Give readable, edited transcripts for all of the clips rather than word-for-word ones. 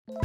Hey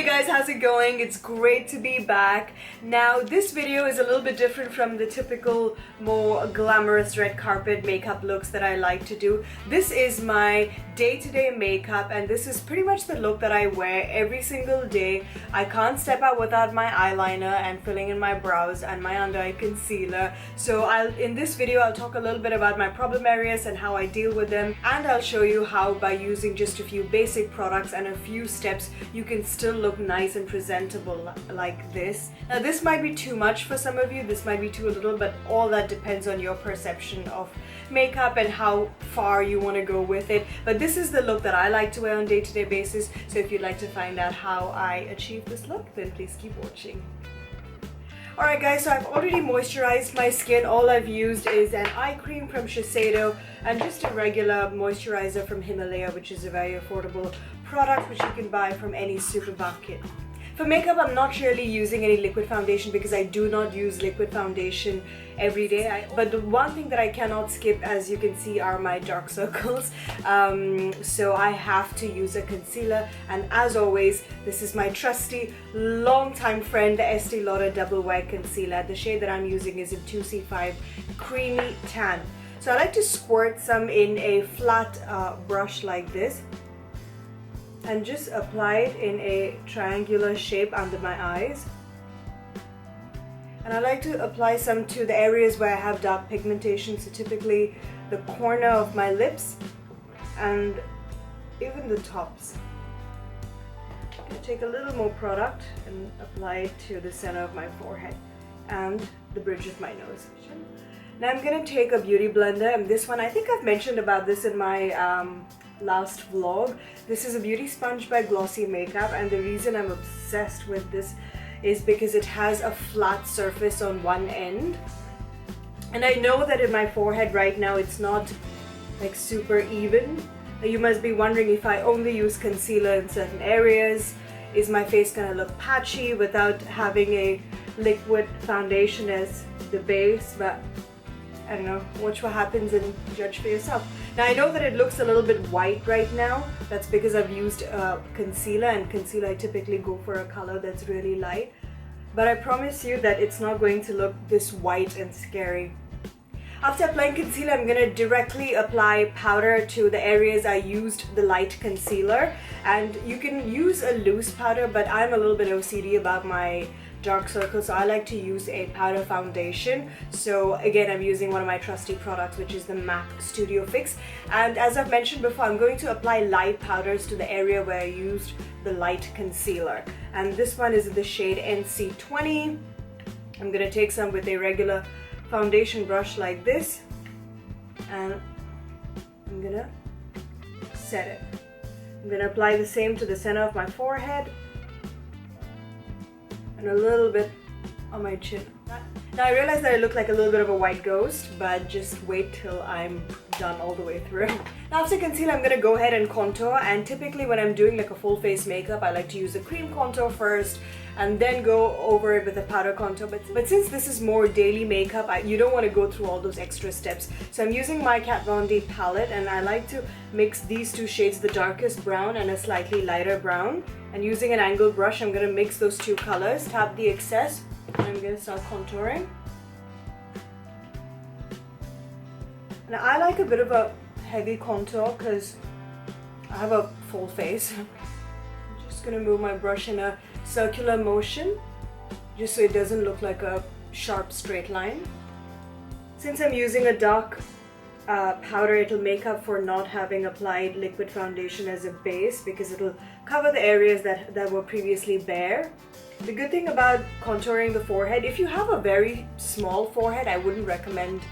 guys, how's it going? It's great to be back. Now this video is a little bit different from the typical more glamorous red carpet makeup looks that I like to do. This is my day-to-day makeup and this is pretty much the look that I wear every single day. I can't step out without my eyeliner and filling in my brows and my under eye concealer. So in this video I'll talk a little bit about my problem areas and how I deal with them, and I'll show you how by using just a few basic products and a few steps you can still look nice and presentable like this. Now this might be too much for some of you, this might be too little, but all that depends on your perception of makeup and how far you want to go with it. But this is the look that I like to wear on a day-to-day basis, so if you'd like to find out how I achieve this look, then please keep watching. Alright guys, so I've already moisturized my skin. All I've used is an eye cream from Shiseido and just a regular moisturizer from Himalaya, which is a very affordable product which you can buy from any supermarket. For makeup, I'm not really using any liquid foundation because I do not use liquid foundation every day. But the one thing that I cannot skip, as you can see, are my dark circles. So I have to use a concealer, and as always, this is my trusty longtime friend, the Estee Lauder Double Wear Concealer. The shade that I'm using is in 2C5 Creamy Tan. So I like to squirt some in a flat brush like this and just apply it in a triangular shape under my eyes. And I like to apply some to the areas where I have dark pigmentation, so typically the corner of my lips and even the tops. I'm going to take a little more product and apply it to the center of my forehead and the bridge of my nose. Now I'm going to take a beauty blender, and this one, I think I've mentioned about this in my last vlog. This is a beauty sponge by Glossy Makeup, and the reason I'm obsessed with this is because it has a flat surface on one end, and I know that in my forehead right now it's not like super even. You must be wondering, if I only use concealer in certain areas, is my face gonna look patchy without having a liquid foundation as the base? But I don't know, watch what happens and judge for yourself. Now I know that it looks a little bit white right now. That's because I've used concealer, and concealer I typically go for a color that's really light. But I promise you that it's not going to look this white and scary. After applying concealer, I'm going to directly apply powder to the areas I used the light concealer. And you can use a loose powder, but I'm a little bit OCD about my dark circles, so I like to use a powder foundation. So again, I'm using one of my trusty products, which is the MAC Studio Fix. And as I've mentioned before, I'm going to apply light powders to the area where I used the light concealer. And this one is in the shade NC20. I'm going to take some with a regular foundation brush like this, and I'm going to set it. I'm going to apply the same to the center of my forehead and a little bit on my chin. Now I realize that I look like a little bit of a white ghost, but just wait till I'm done all the way through. Now after concealer, I'm gonna go ahead and contour, and typically when I'm doing like a full face makeup, I like to use a cream contour first and then go over it with a powder contour. But since this is more daily makeup, you don't want to go through all those extra steps. So I'm using my Kat Von D palette, and I like to mix these two shades, the darkest brown and a slightly lighter brown. And using an angled brush, I'm going to mix those two colors, tap the excess, and I'm going to start contouring. Now I like a bit of a heavy contour because I have a full face. I'm just going to move my brush in a circular motion just so it doesn't look like a sharp straight line. Since I'm using a dark powder, it'll make up for not having applied liquid foundation as a base, because it'll cover the areas that were previously bare. The good thing about contouring the forehead, if you have a very small forehead, I wouldn't recommend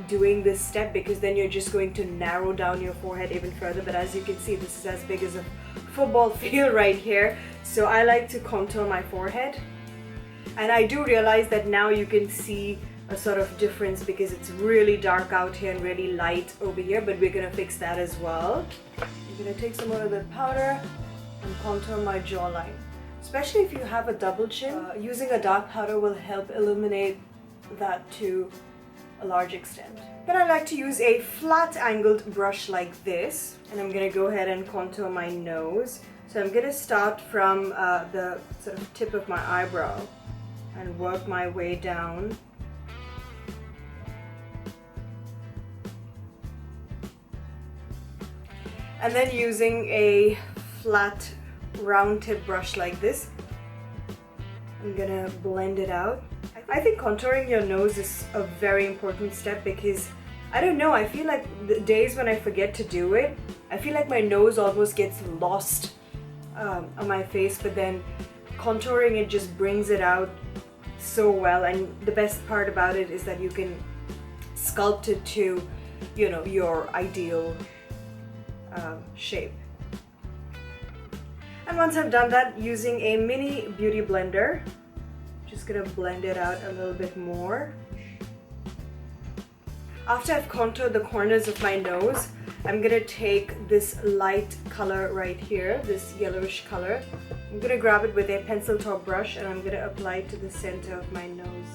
doing this step, because then you're just going to narrow down your forehead even further. But as you can see, this is as big as a football field right here, so I like to contour my forehead. And I do realize that now you can see a sort of difference because it's really dark out here and really light over here, but we're gonna fix that as well. I'm gonna take some more of the powder and contour my jawline. especially if you have a double chin. Using a dark powder will help eliminate that to a large extent. Then I like to use a flat angled brush like this, and I'm gonna go ahead and contour my nose. So I'm gonna start from the sort of tip of my eyebrow and work my way down. And then using a flat round tip brush like this, I'm gonna blend it out. I think contouring your nose is a very important step because, I don't know, I feel like the days when I forget to do it, I feel like my nose almost gets lost on my face, but then contouring it just brings it out so well. And the best part about it is that you can sculpt it to, you know, your ideal shape. And once I've done that, using a mini beauty blender, just gonna blend it out a little bit more. After I've contoured the corners of my nose, I'm gonna take this light color right here, this yellowish color. I'm gonna grab it with a pencil top brush and I'm gonna apply it to the center of my nose.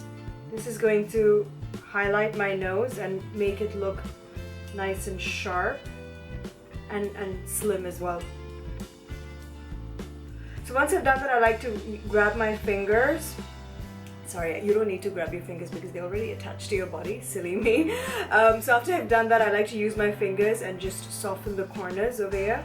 This is going to highlight my nose and make it look nice and sharp and slim as well. So once I've done that, I like to grab my fingers. Sorry, you don't need to grab your fingers because they're already attached to your body, silly me. So after I've done that, I like to use my fingers and just soften the corners over here.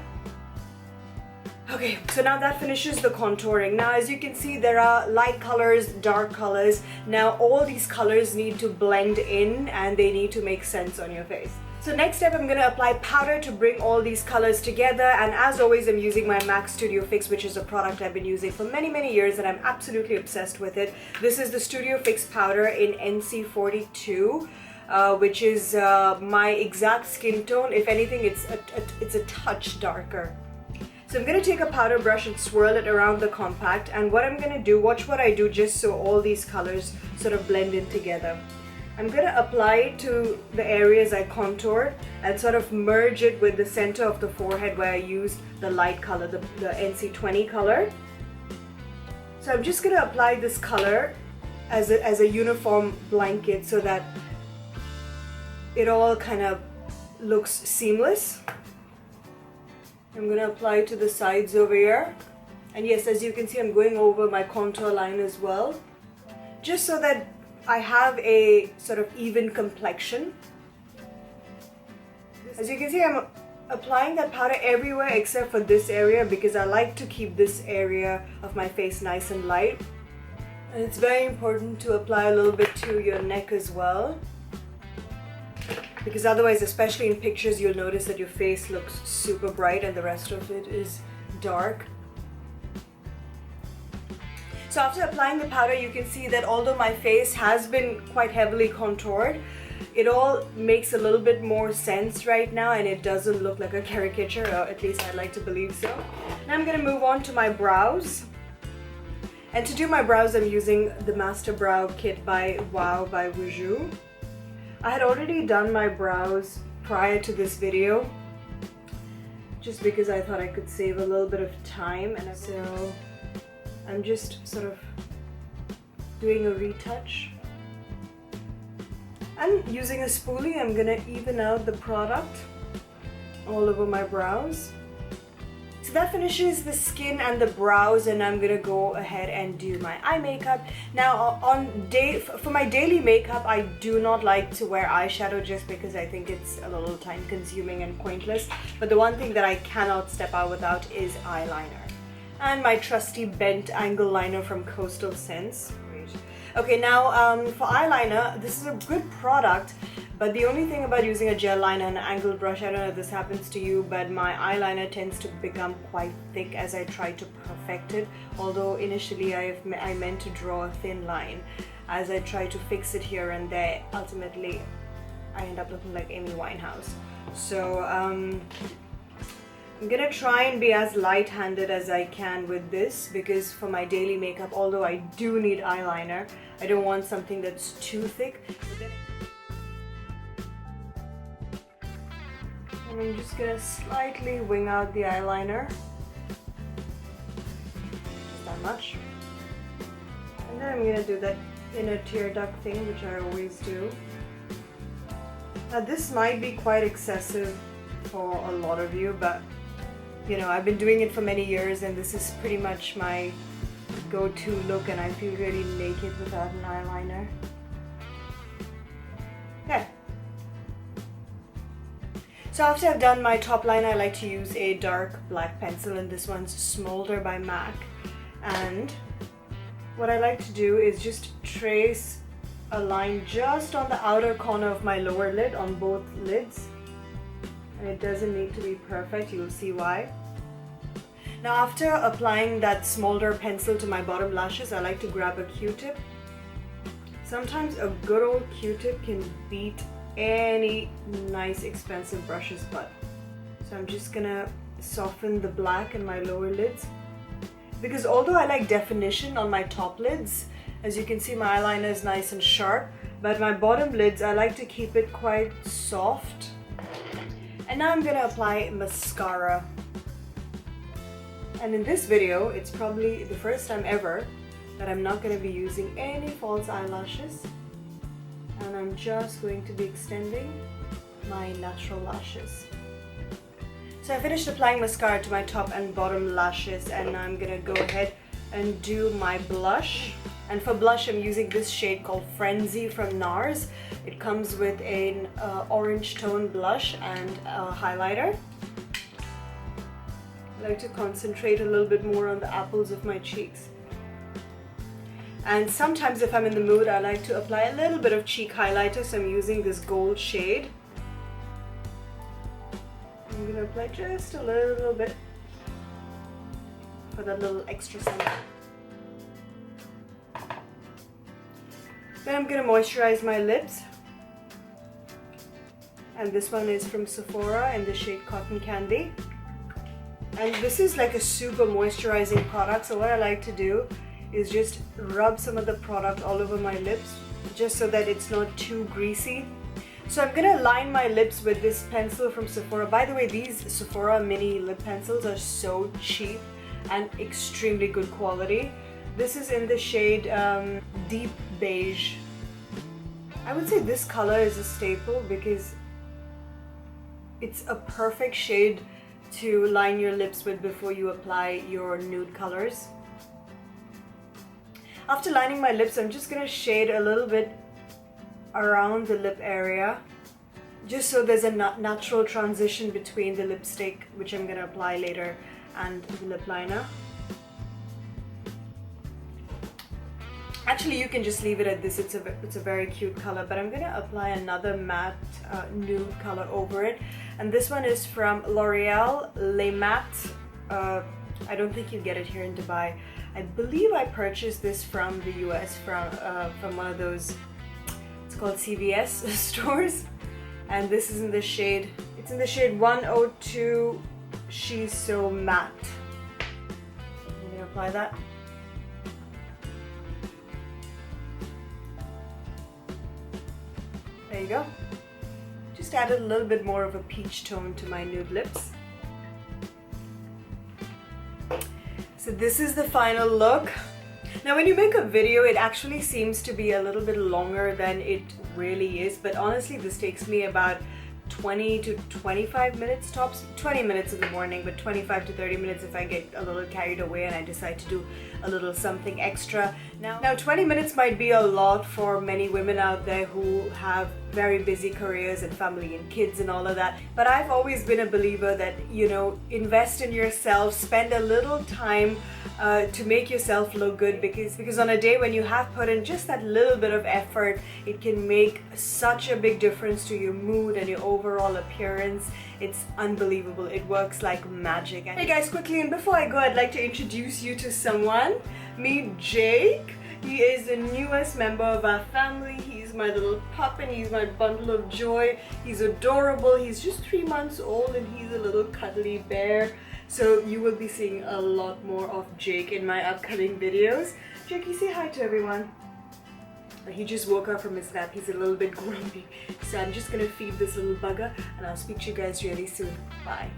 Okay, so now that finishes the contouring. Now as you can see, there are light colors, dark colors. Now all these colors need to blend in and they need to make sense on your face. So next step, I'm gonna apply powder to bring all these colors together, and as always, I'm using my MAC Studio Fix, which is a product I've been using for many years and I'm absolutely obsessed with it. This is the Studio Fix powder in NC42, which is my exact skin tone. If anything, it's a touch darker. So I'm gonna take a powder brush and swirl it around the compact, and what I'm gonna do, watch what I do just so all these colors sort of blend in together. I'm going to apply it to the areas I contoured and sort of merge it with the center of the forehead where I used the light color, the NC20 color. So I'm just going to apply this color as a uniform blanket so that it all kind of looks seamless. I'm going to apply it to the sides over here. And yes, as you can see, I'm going over my contour line as well, just so that I have a sort of even complexion. As you can see, I'm applying that powder everywhere except for this area because I like to keep this area of my face nice and light. And it's very important to apply a little bit to your neck as well, because otherwise, especially in pictures, you'll notice that your face looks super bright and the rest of it is dark. So after applying the powder, you can see that although my face has been quite heavily contoured, it all makes a little bit more sense right now and it doesn't look like a caricature, or at least I'd like to believe so. Now I'm going to move on to my brows. And to do my brows, I'm using the Master Brow Kit by Wow by Wuju. I had already done my brows prior to this video, just because I thought I could save a little bit of time, and so I'm just sort of doing a retouch. And using a spoolie, I'm gonna even out the product all over my brows. So that finishes the skin and the brows, and I'm gonna go ahead and do my eye makeup. Now for my daily makeup, I do not like to wear eyeshadow just because I think it's a little time consuming and pointless. But the one thing that I cannot step out without is eyeliner. And my trusty bent angle liner from Coastal Scents. Okay, now for eyeliner, this is a good product, but the only thing about using a gel liner and an angled brush, I don't know if this happens to you, but my eyeliner tends to become quite thick as I try to perfect it. Although initially I meant to draw a thin line. As I try to fix it here and there, ultimately I end up looking like Amy Winehouse. So I'm gonna try and be as light-handed as I can with this, because for my daily makeup, although I do need eyeliner, I don't want something that's too thick. And I'm just gonna slightly wing out the eyeliner. Just that much. And then I'm gonna do that inner tear duct thing, which I always do. Now this might be quite excessive for a lot of you, but you know, I've been doing it for many years and this is pretty much my go-to look, and I feel really naked without an eyeliner. Okay. So after I've done my top line, I like to use a dark black pencil, and this one's Smolder by MAC. And what I like to do is just trace a line just on the outer corner of my lower lid on both lids. And it doesn't need to be perfect, you'll see why. Now after applying that Smolder pencil to my bottom lashes, I like to grab a Q-tip. Sometimes a good old Q-tip can beat any nice expensive brush's butt. So I'm just gonna soften the black in my lower lids. Because although I like definition on my top lids, as you can see my eyeliner is nice and sharp, but my bottom lids I like to keep it quite soft. And now I'm gonna apply mascara. And in this video, it's probably the first time ever that I'm not going to be using any false eyelashes. And I'm just going to be extending my natural lashes. So I finished applying mascara to my top and bottom lashes, and now I'm going to go ahead and do my blush. And for blush, I'm using this shade called Frenzy from NARS. It comes with an orange tone blush and a highlighter. I like to concentrate a little bit more on the apples of my cheeks. And sometimes if I'm in the mood, I like to apply a little bit of cheek highlighter, so I'm using this gold shade. I'm going to apply just a little bit for that little extra something. Then I'm going to moisturize my lips. And this one is from Sephora in the shade Cotton Candy. And this is like a super moisturizing product, so what I like to do is just rub some of the product all over my lips, just so that it's not too greasy. So I'm gonna line my lips with this pencil from Sephora. By the way, these Sephora mini lip pencils are so cheap and extremely good quality. This is in the shade Deep Beige. I would say this color is a staple because it's a perfect shade to line your lips with before you apply your nude colors. After lining my lips, I'm just going to shade a little bit around the lip area, just so there's a natural transition between the lipstick, which I'm going to apply later, and the lip liner. Actually, you can just leave it at this, it's a very cute color, but I'm going to apply another matte nude color over it. And this one is from L'Oreal Le Matte. I don't think you get it here in Dubai. I believe I purchased this from the US, from one of those, it's called CVS stores. And this is in the shade, it's in the shade 102 She's So Matte. I'm going to apply that. There you go. Just added a little bit more of a peach tone to my nude lips. So this is the final look. Now when you make a video, it actually seems to be a little bit longer than it really is, but honestly this takes me about 20 to 25 minutes tops. 20 minutes in the morning, but 25 to 30 minutes if I get a little carried away and I decide to do a little something extra. Now 20 minutes might be a lot for many women out there who have very busy careers and family and kids and all of that, but I've always been a believer that, you know, invest in yourself, spend a little time to make yourself look good, because on a day when you have put in just that little bit of effort, it can make such a big difference to your mood and your overall appearance. It's unbelievable. It works like magic. Hey guys, quickly, and before I go, I'd like to introduce you to someone. Meet Jake. He is the newest member of our family. He's my little pup and he's my bundle of joy. He's adorable. He's just 3 months old and he's a little cuddly bear. So you will be seeing a lot more of Jake in my upcoming videos. Jakey, say hi to everyone. He just woke up from his nap. He's a little bit grumpy. So I'm just gonna feed this little bugger and I'll speak to you guys really soon. Bye.